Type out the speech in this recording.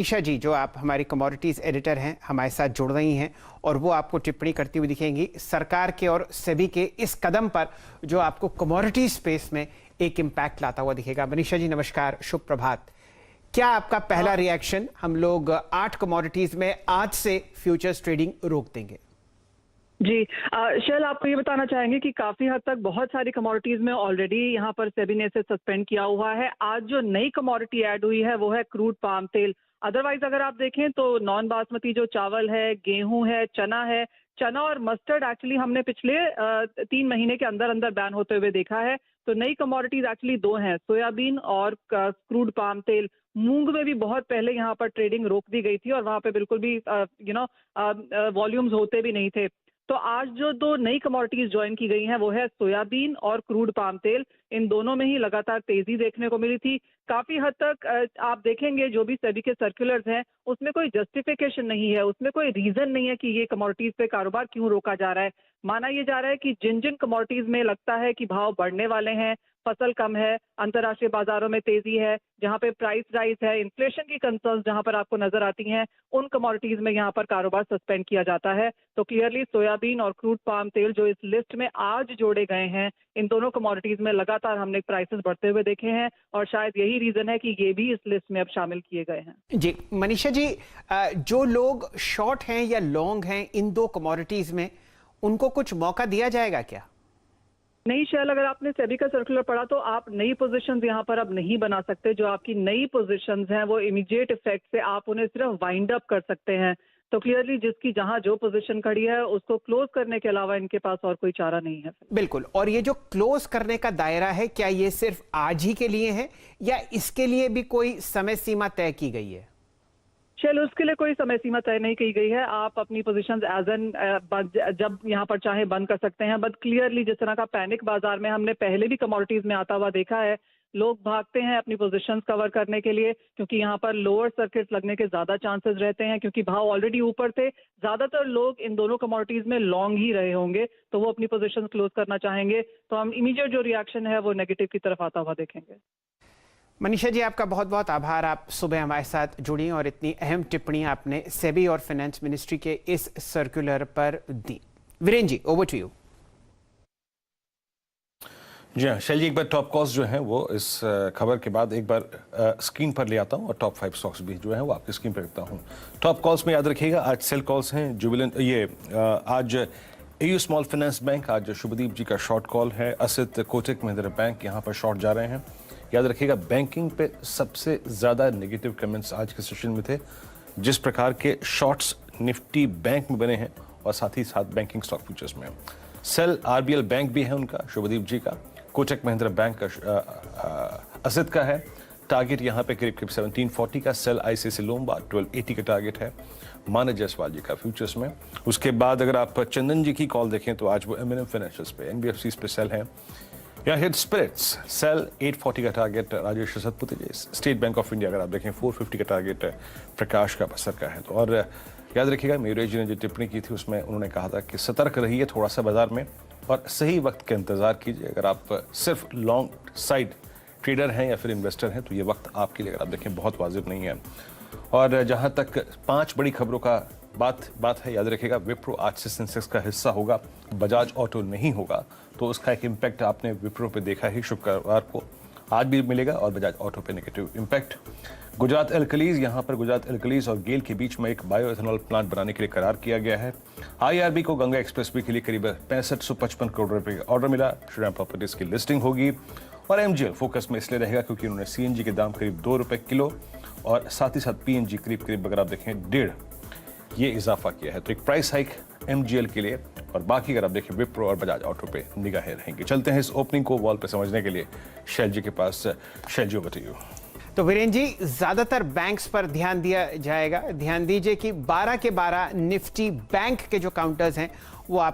ईशा जी, जो आप हमारी कमोडिटीज़ एडिटर हैं, हमारे साथ जुड़ रही हैं और वो आपको टिप्पणी करती हुई दिखेंगी सरकार के और सेबी के इस कदम पर, जो आपको कमोडिटी स्पेस में एक इम्पैक्ट लाता हुआ दिखेगा। मनीषा जी नमस्कार, शुभ प्रभात। क्या आपका पहला रिएक्शन? हम लोग 8 कमोडिटीज़ में आज से फ्यूचर्स ट्रेडिंग रोक देंगे। जी शैल, आपको ये बताना चाहेंगे कि काफी हद तक बहुत सारी कमोडिटीज में ऑलरेडी यहाँ पर सेबी ने इसे सस्पेंड किया हुआ है। आज जो नई कमोडिटी ऐड हुई है वो है क्रूड पाम तेल। अदरवाइज अगर आप देखें तो नॉन बासमती जो चावल है, गेहूं है, चना और मस्टर्ड एक्चुअली हमने पिछले 3 महीने के अंदर अंदर बैन होते हुए देखा है। तो नई कमोडिटीज एक्चुअली 2 हैं, सोयाबीन और क्रूड पाम तेल। मूंग में भी बहुत पहले यहाँ पर ट्रेडिंग रोक दी गई थी और वहां पे बिल्कुल भी वॉल्यूम्स होते भी नहीं थे। तो आज जो 2 नई कमोडिटीज ज्वाइन की गई हैं वो है सोयाबीन और क्रूड पाम तेल। इन दोनों में ही लगातार तेजी देखने को मिली थी। काफी हद तक आप देखेंगे जो भी सेबी के सर्कुलर्स हैं उसमें कोई जस्टिफिकेशन नहीं है, उसमें कोई रीजन नहीं है कि ये कमोडिटीज पे कारोबार क्यों रोका जा रहा है। माना ये जा रहा है कि जिन जिन कमोडिटीज में लगता है कि भाव बढ़ने वाले हैं, फसल कम है, अंतर्राष्ट्रीय बाजारों में तेजी है, जहां पे प्राइस राइज है, इन्फ्लेशन की कंसर्न्स जहां पर आपको नजर आती हैं, उन कमोडिटीज में यहाँ पर कारोबार सस्पेंड किया जाता है। तो क्लियरली सोयाबीन और क्रूड पाम तेल जो इस लिस्ट में आज जोड़े गए हैं, इन दोनों कमोडिटीज में लगातार हमने प्राइसेस बढ़ते हुए देखे हैं और शायद यही रीजन है कि ये भी इस लिस्ट में अब शामिल किए गए हैं। जी मनीषा जी, जो लोग शॉर्ट हैं या लॉन्ग हैं इन 2 कमोडिटीज़ में, उनको कुछ मौका दिया जाएगा क्या? नहीं शैल, अगर आपने सेबी का सर्कुलर पढ़ा तो आप नई पोजीशंस यहाँ पर अब नहीं बना सकते। जो आपकी नई पोजीशंस हैं वो इमीडिएट इफेक्ट से आप उन्हें सिर्फ वाइंड अप कर सकते हैं। तो क्लियरली जिसकी जहां जो पोजीशन खड़ी है उसको क्लोज करने के अलावा इनके पास और कोई चारा नहीं है। बिल्कुल। और ये जो क्लोज करने का दायरा है, क्या ये सिर्फ आज ही के लिए है या इसके लिए भी कोई समय सीमा तय की गई है? चलो, उसके लिए कोई समय सीमा तय नहीं की गई है। आप अपनी पोजीशंस एज एन जब यहाँ पर चाहे बंद कर सकते हैं। बट क्लियरली जिस तरह का पैनिक बाजार में हमने पहले भी कमोडिटीज में आता हुआ देखा है, लोग भागते हैं अपनी पोजीशंस कवर करने के लिए क्योंकि यहाँ पर लोअर सर्किट लगने के ज्यादा चांसेस रहते हैं, क्योंकि भाव ऑलरेडी ऊपर थे। ज्यादातर लोग इन दोनों कमोडिटीज में लॉन्ग ही रहे होंगे तो वो अपनी पोजीशंस क्लोज करना चाहेंगे। तो हम इमीडिएट जो रिएक्शन है वो नेगेटिव की तरफ आता हुआ देखेंगे। मनीषा जी, आपका बहुत बहुत आभार। आप सुबह हमारे साथ जुड़ी और इतनी अहम टिप्पणी आपने सेबी और फाइनेंस मिनिस्ट्री के इस सर्कुलर पर दी। Virendra ji, over to you. जी हाँ शैल जी, एक बार टॉप कॉल्स जो हैं वो इस खबर के बाद एक बार स्क्रीन पर ले आता हूँ और टॉप 5 स्टॉक्स भी जो है वो आपकी स्क्रीन पर रखता हूँ। टॉप कॉल्स में याद रखिएगा आज सेल कॉल्स हैं। जुबिलेंट आज एयू स्मॉल फाइनेंस बैंक, आज शुभदीप जी का शॉर्ट कॉल है। असित कोटक महिंद्रा बैंक यहाँ पर शॉर्ट जा रहे हैं। याद रखिएगा बैंकिंग पे सबसे ज़्यादा नेगेटिव कमेंट्स आज के सेशन में थे। जिस प्रकार के शॉर्ट्स निफ्टी बैंक में बने हैं और साथ ही साथ बैंकिंग स्टॉक फ्यूचर्स में सेल आरबीएल बैंक भी है उनका, शुभदीप जी का। कोटक महिंद्रा बैंक का असित का है। टारगेट यहाँ पे करीब 1740 का। सेल आईसीआईसीआई लोम्बार्ड 1280 का टारगेट है मानस जायसवाल जी का फ्यूचर्स में। उसके बाद अगर आप चंदन जी की कॉल देखें तो आज वो एमएनएम फाइनेंशियल्स पे, एनबीएफसी पे सेल है। या हिट स्पिरिट्स सेल 840 का target Rajesh Satpute ji. State bank of India अगर आप देखें 450 का टारगेट प्रकाश का बसर का है। तो और याद रखिएगा मेरे जी ने जो टिप्पणी की थी उसमें उन्होंने कहा था कि सतर्क रहिए थोड़ा सा बाजार में और सही वक्त का इंतजार कीजिए। अगर आप सिर्फ लॉन्ग साइड ट्रेडर हैं या फिर इन्वेस्टर हैं तो ये वक्त आपके लिए अगर आप देखें बहुत वाजिब नहीं है। और जहां तक 5 बड़ी खबरों का बात है, याद रखिएगा विप्रो आज से सेंसेक्स का हिस्सा होगा, बजाज ऑटो नहीं होगा। तो उसका एक इम्पैक्ट आपने विप्रो पे देखा ही शुक्रवार को, आज भी मिलेगा और बजाज ऑटो पे नेगेटिव इम्पैक्ट। गुजरात एल्कलीज, यहाँ पर गुजरात एल्कलीज और गेल के बीच में एक बायो एथेनॉल प्लांट बनाने के लिए करार किया गया है। आईआरबी को गंगा एक्सप्रेसवे के लिए करीब 6555 करोड़ रुपए का ऑर्डर मिला। श्रीराम प्रॉपर्टीज की लिस्टिंग होगी और एमजीएल फोकस में इसलिए रहेगा क्योंकि उन्होंने सीएनजी के दाम करीब 2 रुपए किलो और साथ ही साथ पीएनजी करीब अगर आप देखें 1.5 ये इजाफा किया है। तो एक प्राइस हाइक एमजीएल के लिए और बाकी अगर आप देखें विप्रो और बजाज ऑटो पे निगाहें रहेंगी। चलते हैं इस ओपनिंग को वॉल पे समझने के लिए शैल जी के पास। शैल जी, ओवर टू यू। तो वीरेंद्र जी, ज्यादातर बैंक्स पर ध्यान दिया जाएगा। ध्यान दीजिए कि 12 के 12 निफ्टी बैंक के जो काउंटर्स हैं वो आप